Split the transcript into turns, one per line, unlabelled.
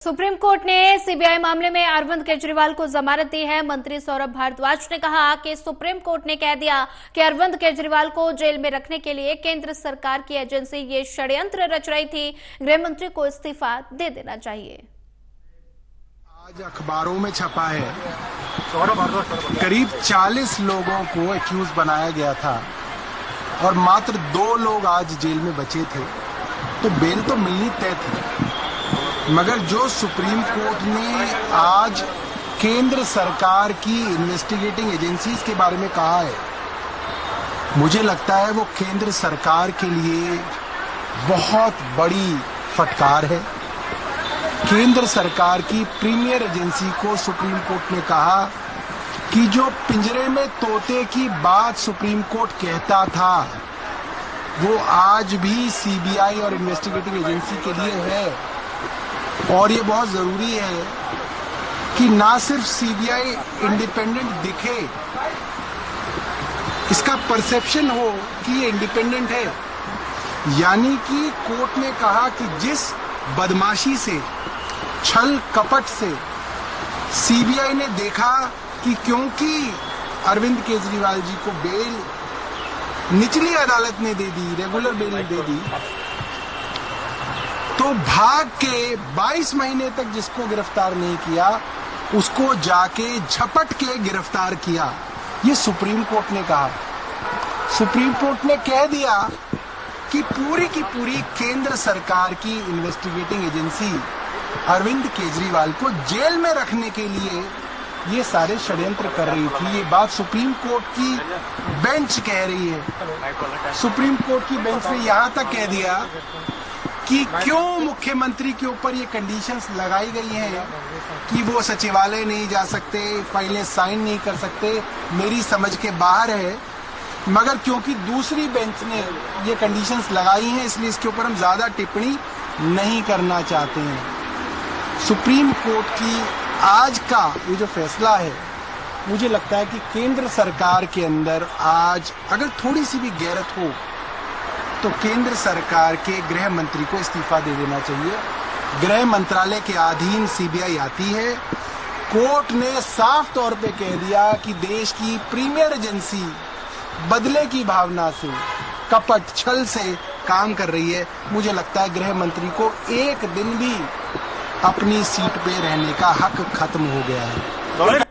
Supreme court ने CBI मामले में अरविंद केजरीवाल को जमानत दी है। मंत्री सौरभ भारद्वाज ने कहा कि सुप्रीम कोर्ट ने कह दिया कि अरविंद केजरीवाल को जेल में रखने के लिए केंद्र सरकार की एजेंसी ये षड्यंत्र रच रही थी। गृह मंत्री को इस्तीफा दे देना चाहिए।
आज अखबारों में छपा है, करीब 40 लोगों को एक्यूज बनाया गया था और मात्र 2 लोग आज जेल में बचे थे, तो बेल तो मिलनी तय थी। मगर जो सुप्रीम कोर्ट ने आज केंद्र सरकार की इन्वेस्टिगेटिंग एजेंसीज के बारे में कहा है, मुझे लगता है वो केंद्र सरकार के लिए बहुत बड़ी फटकार है। केंद्र सरकार की प्रीमियर एजेंसी को सुप्रीम कोर्ट ने कहा कि जो पिंजरे में तोते की बात सुप्रीम कोर्ट कहता था, वो आज भी सीबीआई और इन्वेस्टिगेटिंग एजेंसी के लिए है। और ये बहुत जरूरी है कि ना सिर्फ सीबीआई इंडिपेंडेंट दिखे, इसका परसेप्शन हो कि ये इंडिपेंडेंट है। यानी कि कोर्ट ने कहा कि जिस बदमाशी से, छल कपट से सीबीआई ने देखा कि क्योंकि अरविंद केजरीवाल जी को बेल निचली अदालत ने दे दी, रेगुलर बेल दे दी, तो भाग के 22 महीने तक जिसको गिरफ्तार नहीं किया, उसको जाके झपट के गिरफ्तार किया। ये सुप्रीम कोर्ट ने कहा। सुप्रीम कोर्ट ने कह दिया कि पूरी की पूरी केंद्र सरकार की इन्वेस्टिगेटिंग एजेंसी अरविंद केजरीवाल को जेल में रखने के लिए ये सारे षड्यंत्र कर रही थी। ये बात सुप्रीम कोर्ट की बेंच कह रही है। सुप्रीम कोर्ट की बेंच ने यहां तक कह दिया कि क्यों मुख्यमंत्री के ऊपर ये कंडीशंस लगाई गई हैं कि वो सचिवालय नहीं जा सकते, फाइलें साइन नहीं कर सकते, मेरी समझ के बाहर है। मगर क्योंकि दूसरी बेंच ने ये कंडीशंस लगाई हैं, इसलिए इसके ऊपर हम ज्यादा टिप्पणी नहीं करना चाहते हैं। सुप्रीम कोर्ट की आज का ये जो फैसला है, मुझे लगता है कि केंद्र सरकार के अंदर आज अगर थोड़ी सी भी गैरत हो तो केंद्र सरकार के गृह मंत्री को इस्तीफा दे देना चाहिए। गृह मंत्रालय के अधीन सीबीआई आती है। कोर्ट ने साफ तौर पे कह दिया कि देश की प्रीमियर एजेंसी बदले की भावना से, कपट छल से काम कर रही है। मुझे लगता है गृह मंत्री को एक दिन भी अपनी सीट पे रहने का हक खत्म हो गया है।